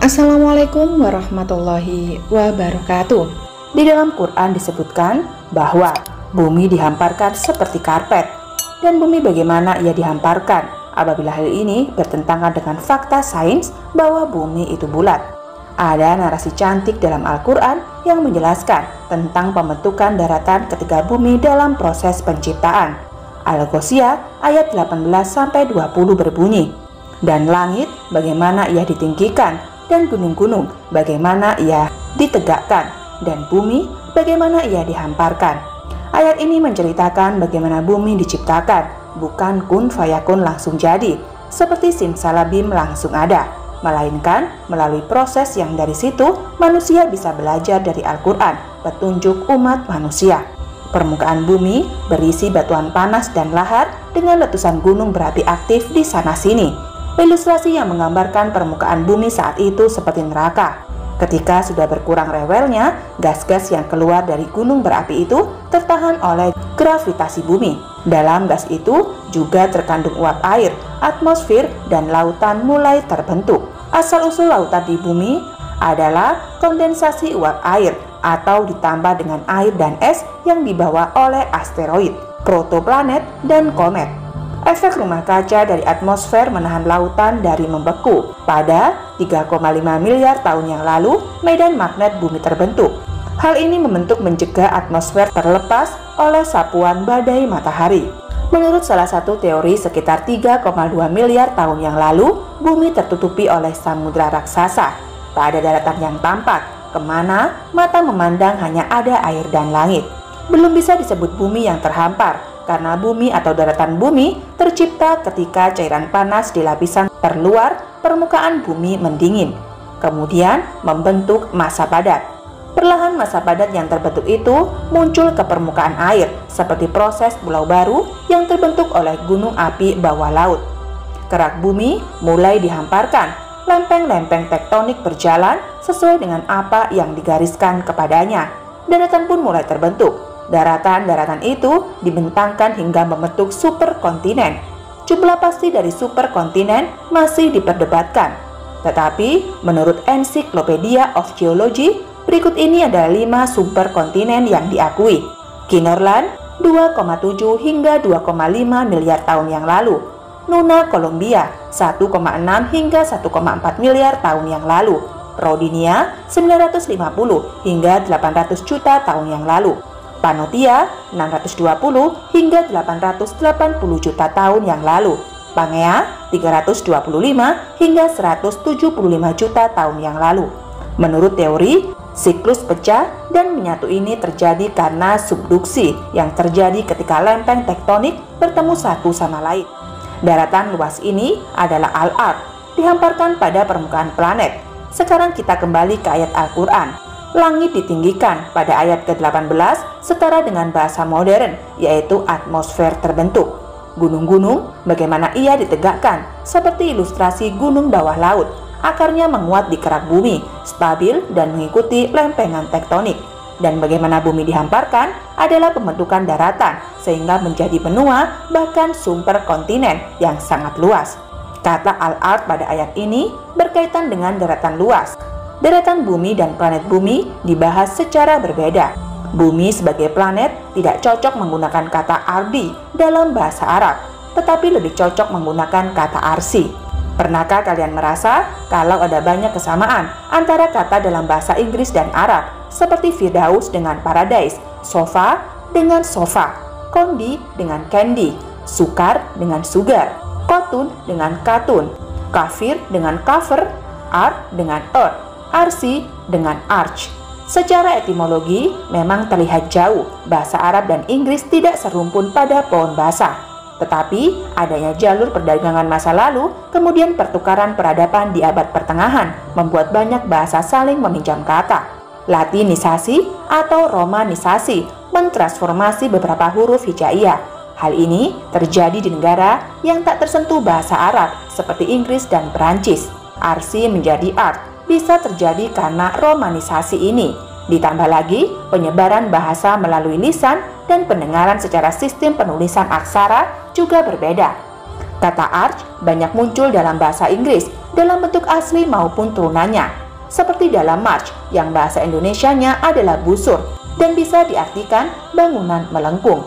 Assalamualaikum warahmatullahi wabarakatuh. Di dalam Quran disebutkan bahwa bumi dihamparkan seperti karpet. Dan bumi bagaimana ia dihamparkan apabila hal ini bertentangan dengan fakta sains bahwa bumi itu bulat. Ada narasi cantik dalam Al-Quran yang menjelaskan tentang pembentukan daratan ketika bumi dalam proses penciptaan. Al-Ghoshiyah ayat 18-20 berbunyi, dan langit bagaimana ia ditinggikan, dan gunung-gunung bagaimana ia ditegakkan, dan bumi bagaimana ia dihamparkan. Ayat ini menceritakan bagaimana bumi diciptakan, bukan kun fayakun langsung jadi, seperti simsalabim langsung ada, melainkan melalui proses yang dari situ manusia bisa belajar dari Al-Quran, petunjuk umat manusia. Permukaan bumi berisi batuan panas dan lahar dengan letusan gunung berapi aktif di sana-sini. Ilustrasi yang menggambarkan permukaan bumi saat itu seperti neraka. Ketika sudah berkurang rewelnya, gas-gas yang keluar dari gunung berapi itu tertahan oleh gravitasi bumi. Dalam gas itu juga terkandung uap air, atmosfer, dan lautan mulai terbentuk. Asal-usul lautan di bumi adalah kondensasi uap air atau ditambah dengan air dan es yang dibawa oleh asteroid, protoplanet, dan komet. Efek rumah kaca dari atmosfer menahan lautan dari membeku. Pada 3,5 miliar tahun yang lalu, medan magnet bumi terbentuk. Hal ini membentuk mencegah atmosfer terlepas oleh sapuan badai matahari. Menurut salah satu teori, sekitar 3,2 miliar tahun yang lalu, bumi tertutupi oleh samudra raksasa. Tak ada daratan yang tampak, kemana mata memandang hanya ada air dan langit. Belum bisa disebut bumi yang terhampar, karena bumi atau daratan bumi tercipta ketika cairan panas di lapisan terluar permukaan bumi mendingin, kemudian membentuk massa padat. Perlahan massa padat yang terbentuk itu muncul ke permukaan air seperti proses pulau baru yang terbentuk oleh gunung api bawah laut. Kerak bumi mulai dihamparkan, lempeng-lempeng tektonik berjalan sesuai dengan apa yang digariskan kepadanya. Daratan pun mulai terbentuk. Daratan-daratan itu dibentangkan hingga membentuk superkontinen. Jumlah pasti dari superkontinen masih diperdebatkan. Tetapi menurut Encyclopedia of Geology, berikut ini ada 5 superkontinen yang diakui. Kinorland 2,7 hingga 2,5 miliar tahun yang lalu. Nuna Colombia 1,6 hingga 1,4 miliar tahun yang lalu. Rodinia 950 hingga 800 juta tahun yang lalu. Panotia 620 hingga 880 juta tahun yang lalu. Pangea 325 hingga 175 juta tahun yang lalu. Menurut teori, siklus pecah dan menyatu ini terjadi karena subduksi yang terjadi ketika lempeng tektonik bertemu satu sama lain. Daratan luas ini adalah Al-Ard, dihamparkan pada permukaan planet. Sekarang kita kembali ke ayat Al-Quran. Langit ditinggikan pada ayat ke-18 setara dengan bahasa modern, yaitu atmosfer terbentuk. Gunung-gunung bagaimana ia ditegakkan, seperti ilustrasi gunung bawah laut. Akarnya menguat di kerak bumi, stabil dan mengikuti lempengan tektonik. Dan bagaimana bumi dihamparkan adalah pembentukan daratan, sehingga menjadi benua bahkan superkontinen yang sangat luas. Kata Al-Ard pada ayat ini berkaitan dengan daratan luas. Daratan bumi dan planet bumi dibahas secara berbeda. Bumi sebagai planet tidak cocok menggunakan kata ardi dalam bahasa Arab, tetapi lebih cocok menggunakan kata arsi. Pernahkah kalian merasa kalau ada banyak kesamaan antara kata dalam bahasa Inggris dan Arab, seperti Firdaus dengan paradise, sofa dengan sofa, kondi dengan candy, sukar dengan sugar, kotun dengan katun, kafir dengan cover, art dengan earth, arsi dengan arch. Secara etimologi memang terlihat jauh, bahasa Arab dan Inggris tidak serumpun pada pohon basah. Tetapi adanya jalur perdagangan masa lalu, kemudian pertukaran peradaban di abad pertengahan, membuat banyak bahasa saling meminjam kata. Latinisasi atau romanisasi mentransformasi beberapa huruf hijaiyah. Hal ini terjadi di negara yang tak tersentuh bahasa Arab seperti Inggris dan Perancis. Arsi menjadi art bisa terjadi karena romanisasi ini. Ditambah lagi penyebaran bahasa melalui lisan dan pendengaran secara sistem penulisan aksara juga berbeda. Kata arch banyak muncul dalam bahasa Inggris dalam bentuk asli maupun turunannya, seperti dalam march yang bahasa Indonesianya adalah busur dan bisa diartikan bangunan melengkung.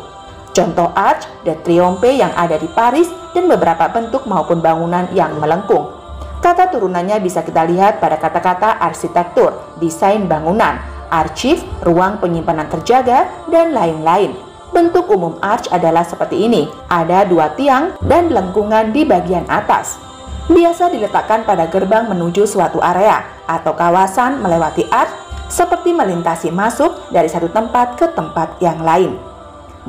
Contoh Arc de Triomphe yang ada di Paris dan beberapa bentuk maupun bangunan yang melengkung. Kata turunannya bisa kita lihat pada kata-kata arsitektur, desain bangunan, arsip, ruang penyimpanan terjaga, dan lain-lain. Bentuk umum arch adalah seperti ini, ada 2 tiang dan lengkungan di bagian atas. Biasa diletakkan pada gerbang menuju suatu area atau kawasan melewati arch, seperti melintasi masuk dari satu tempat ke tempat yang lain.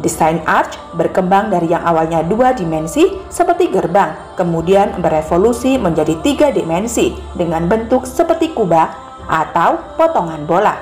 Desain arch berkembang dari yang awalnya 2 dimensi seperti gerbang, kemudian berevolusi menjadi 3 dimensi dengan bentuk seperti kubah atau potongan bola,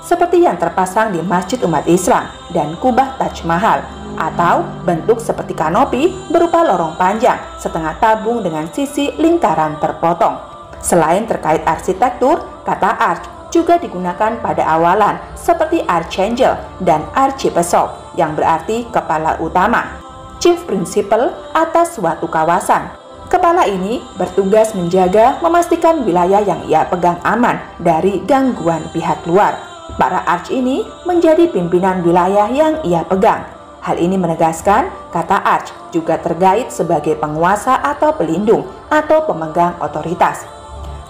seperti yang terpasang di Masjid Umat Islam dan kubah Taj Mahal, atau bentuk seperti kanopi berupa lorong panjang setengah tabung dengan sisi lingkaran terpotong. Selain terkait arsitektur, kata arch juga digunakan pada awalan seperti archangel dan archiepiscop yang berarti kepala utama, chief principal atas suatu kawasan. Kepala ini bertugas menjaga memastikan wilayah yang ia pegang aman dari gangguan pihak luar. Para arch ini menjadi pimpinan wilayah yang ia pegang. Hal ini menegaskan kata arch juga terkait sebagai penguasa atau pelindung atau pemegang otoritas.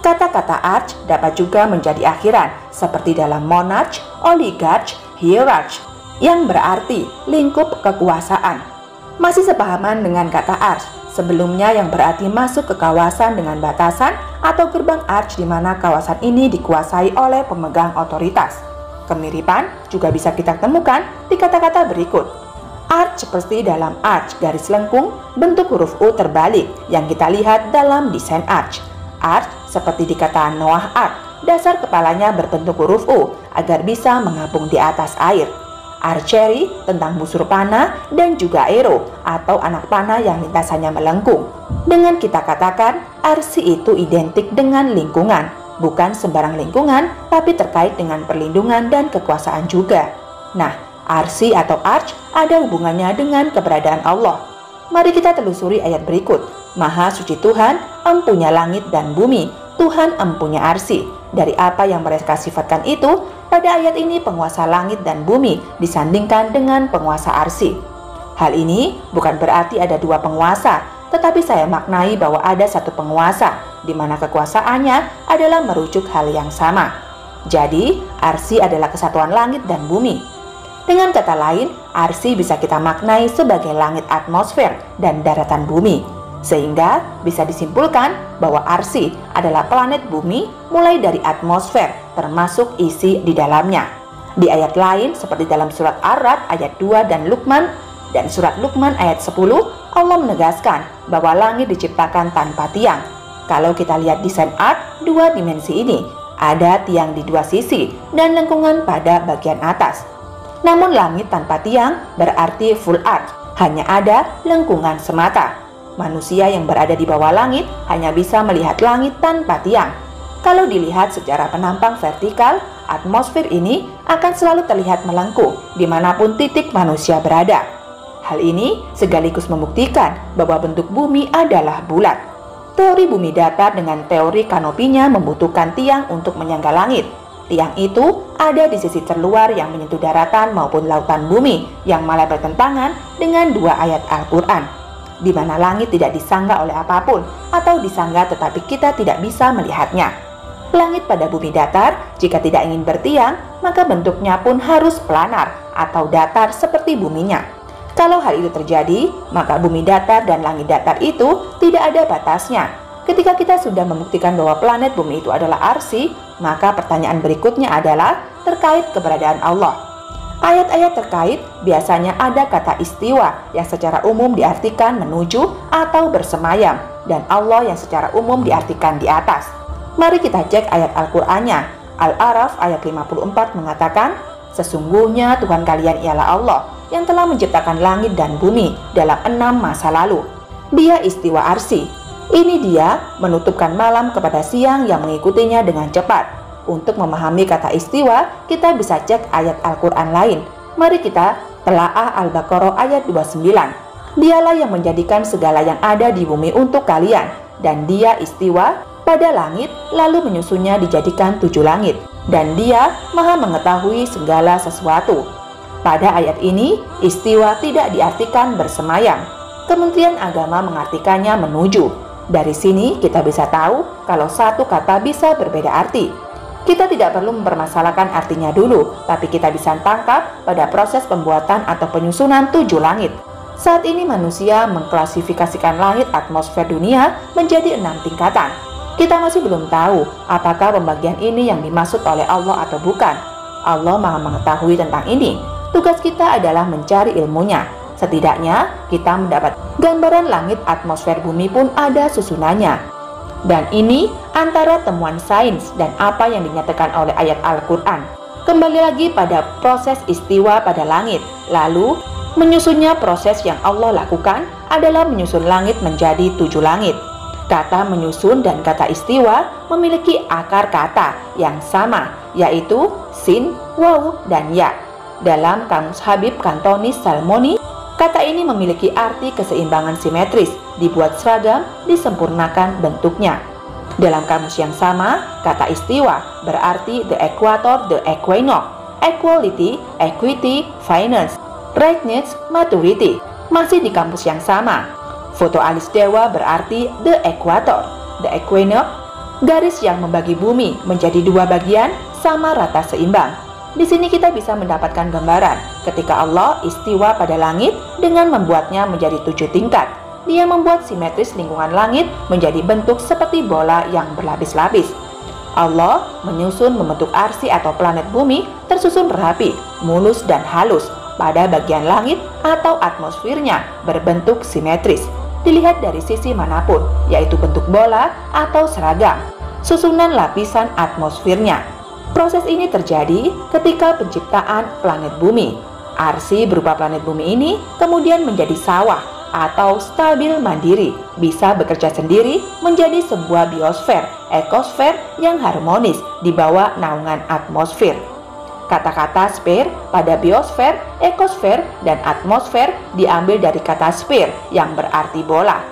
Kata-kata arch dapat juga menjadi akhiran seperti dalam monarch, oligarch, hierarch yang berarti lingkup kekuasaan. Masih sepahaman dengan kata arch sebelumnya yang berarti masuk ke kawasan dengan batasan atau gerbang arch di mana kawasan ini dikuasai oleh pemegang otoritas. Kemiripan juga bisa kita temukan di kata-kata berikut. Arch seperti dalam arch garis lengkung bentuk huruf U terbalik yang kita lihat dalam desain arch. Arch seperti di kata Noah Ark, dasar kepalanya berbentuk huruf U agar bisa mengapung di atas air. Archery tentang busur panah dan juga arrow atau anak panah yang lintasannya melengkung. Dengan kita katakan arsi itu identik dengan lingkungan, bukan sembarang lingkungan tapi terkait dengan perlindungan dan kekuasaan juga. Nah, arsi atau arch ada hubungannya dengan keberadaan Allah. Mari kita telusuri ayat berikut. Maha suci Tuhan, empunya langit dan bumi, Tuhan empunya arsi. Dari apa yang mereka sifatkan itu, pada ayat ini penguasa langit dan bumi disandingkan dengan penguasa arsi. Hal ini bukan berarti ada 2 penguasa, tetapi saya maknai bahwa ada satu penguasa, di mana kekuasaannya adalah merujuk hal yang sama. Jadi, arsi adalah kesatuan langit dan bumi. Dengan kata lain, arsi bisa kita maknai sebagai langit atmosfer dan daratan bumi. Sehingga bisa disimpulkan bahwa arsi adalah planet bumi mulai dari atmosfer termasuk isi di dalamnya. Di ayat lain seperti dalam surat Ar-Ra'd ayat 2 dan Luqman dan surat Luqman ayat 10, Allah menegaskan bahwa langit diciptakan tanpa tiang. Kalau kita lihat desain art 2 dimensi ini, ada tiang di 2 sisi dan lengkungan pada bagian atas. Namun langit tanpa tiang berarti full art, hanya ada lengkungan semata. Manusia yang berada di bawah langit hanya bisa melihat langit tanpa tiang. Kalau dilihat secara penampang vertikal, atmosfer ini akan selalu terlihat melengkung dimanapun titik manusia berada. Hal ini sekaligus membuktikan bahwa bentuk bumi adalah bulat. Teori bumi datar dengan teori kanopinya membutuhkan tiang untuk menyangga langit. Tiang itu ada di sisi terluar yang menyentuh daratan maupun lautan bumi yang malah bertentangan dengan 2 ayat Al-Quran, di mana langit tidak disangga oleh apapun atau disangga tetapi kita tidak bisa melihatnya. Langit pada bumi datar jika tidak ingin bertiang, maka bentuknya pun harus planar atau datar seperti buminya. Kalau hal itu terjadi, maka bumi datar dan langit datar itu tidak ada batasnya. Ketika kita sudah membuktikan bahwa planet bumi itu adalah arsi, maka pertanyaan berikutnya adalah terkait keberadaan Allah. Ayat-ayat terkait biasanya ada kata istiwa yang secara umum diartikan menuju atau bersemayam, dan Allah yang secara umum diartikan di atas. Mari kita cek ayat Al-Qur'annya. Al-A'raf ayat 54 mengatakan, sesungguhnya Tuhan kalian ialah Allah yang telah menciptakan langit dan bumi dalam 6 masa lalu. Dia istiwa arsi. Ini dia menutupkan malam kepada siang yang mengikutinya dengan cepat. Untuk memahami kata istiwa, kita bisa cek ayat Al-Quran lain. Mari kita telaah Al-Baqarah ayat 29. Dialah yang menjadikan segala yang ada di bumi untuk kalian, dan Dia istiwa pada langit lalu menyusunnya dijadikan 7 langit, dan Dia maha mengetahui segala sesuatu. Pada ayat ini, istiwa tidak diartikan bersemayam. Kementerian Agama mengartikannya menuju. Dari sini kita bisa tahu kalau satu kata bisa berbeda arti. Kita tidak perlu mempermasalahkan artinya dulu, tapi kita bisa tangkap pada proses pembuatan atau penyusunan 7 langit. Saat ini manusia mengklasifikasikan langit atmosfer dunia menjadi 6 tingkatan. Kita masih belum tahu apakah pembagian ini yang dimaksud oleh Allah atau bukan. Allah maha mengetahui tentang ini. Tugas kita adalah mencari ilmunya. Setidaknya kita mendapat gambaran langit atmosfer bumi pun ada susunannya. Dan ini antara temuan sains dan apa yang dinyatakan oleh ayat Al-Quran. Kembali lagi pada proses istiwa pada langit. Lalu menyusunnya, proses yang Allah lakukan adalah menyusun langit menjadi 7 langit. Kata menyusun dan kata istiwa memiliki akar kata yang sama, yaitu sin, waw, dan ya. Dalam Kamus Habib Kantonis Salmoni, kata ini memiliki arti keseimbangan simetris, dibuat seragam, disempurnakan bentuknya. Dalam kamus yang sama, kata istiwa berarti the equator, the equinox, equality, equity, finance, rightness, maturity. Masih di kampus yang sama, foto alis dewa berarti the equator, the equinox, garis yang membagi bumi menjadi 2 bagian sama rata seimbang. Di sini kita bisa mendapatkan gambaran ketika Allah istiwa pada langit dengan membuatnya menjadi 7 tingkat. Dia membuat simetris lingkungan langit menjadi bentuk seperti bola yang berlapis-lapis. Allah menyusun membentuk arsi atau planet bumi tersusun rapi, mulus dan halus. Pada bagian langit atau atmosfernya berbentuk simetris. Dilihat dari sisi manapun, yaitu bentuk bola atau seragam. Susunan lapisan atmosfernya. Proses ini terjadi ketika penciptaan planet bumi. Arsi berupa planet bumi ini kemudian menjadi sawah atau stabil mandiri, bisa bekerja sendiri menjadi sebuah biosfer, ekosfer yang harmonis di bawah naungan atmosfer. Kata-kata sphere pada biosfer, ekosfer, dan atmosfer diambil dari kata sphere yang berarti bola.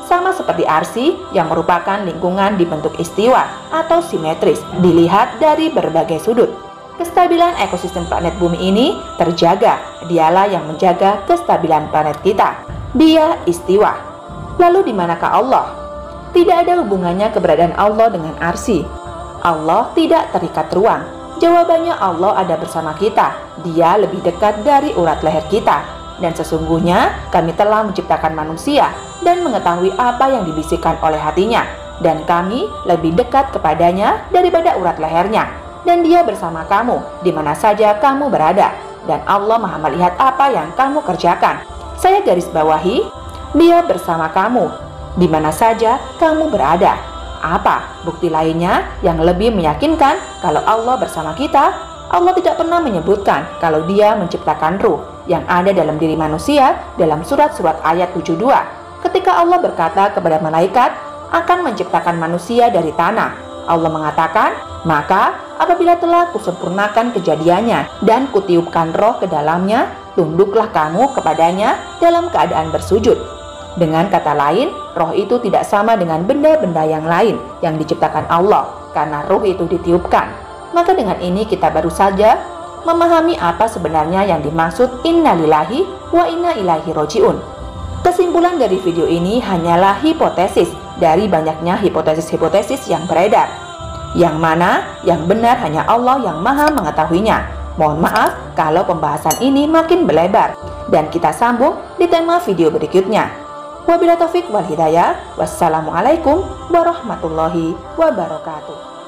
Sama seperti arsi yang merupakan lingkungan dibentuk istiwa atau simetris, dilihat dari berbagai sudut. Kestabilan ekosistem planet bumi ini terjaga. Dialah yang menjaga kestabilan planet kita. Dia istiwa. Lalu di manakah Allah? Tidak ada hubungannya keberadaan Allah dengan arsi. Allah tidak terikat ruang. Jawabannya Allah ada bersama kita. Dia lebih dekat dari urat leher kita. Dan sesungguhnya kami telah menciptakan manusia dan mengetahui apa yang dibisikkan oleh hatinya. Dan kami lebih dekat kepadanya daripada urat lehernya. Dan dia bersama kamu di mana saja kamu berada. Dan Allah maha melihat apa yang kamu kerjakan. Saya garis bawahi, dia bersama kamu di mana saja kamu berada. Apa bukti lainnya yang lebih meyakinkan kalau Allah bersama kita? Allah tidak pernah menyebutkan kalau dia menciptakan ruh yang ada dalam diri manusia dalam surat-surat ayat 72. Ketika Allah berkata kepada malaikat akan menciptakan manusia dari tanah, Allah mengatakan, maka apabila telah kusempurnakan kejadiannya dan kutiupkan roh ke dalamnya, tunduklah kamu kepadanya dalam keadaan bersujud. Dengan kata lain, roh itu tidak sama dengan benda-benda yang lain yang diciptakan Allah karena roh itu ditiupkan. Maka dengan ini kita baru saja memahami apa sebenarnya yang dimaksud innalillahi wa inna ilaihi roji'un. Kesimpulan dari video ini hanyalah hipotesis dari banyaknya hipotesis-hipotesis yang beredar, yang mana yang benar hanya Allah yang maha mengetahuinya. Mohon maaf kalau pembahasan ini makin melebar, dan kita sambung di tema video berikutnya. Wabillahi taufik wal hidayah. Wassalamualaikum warahmatullahi wabarakatuh.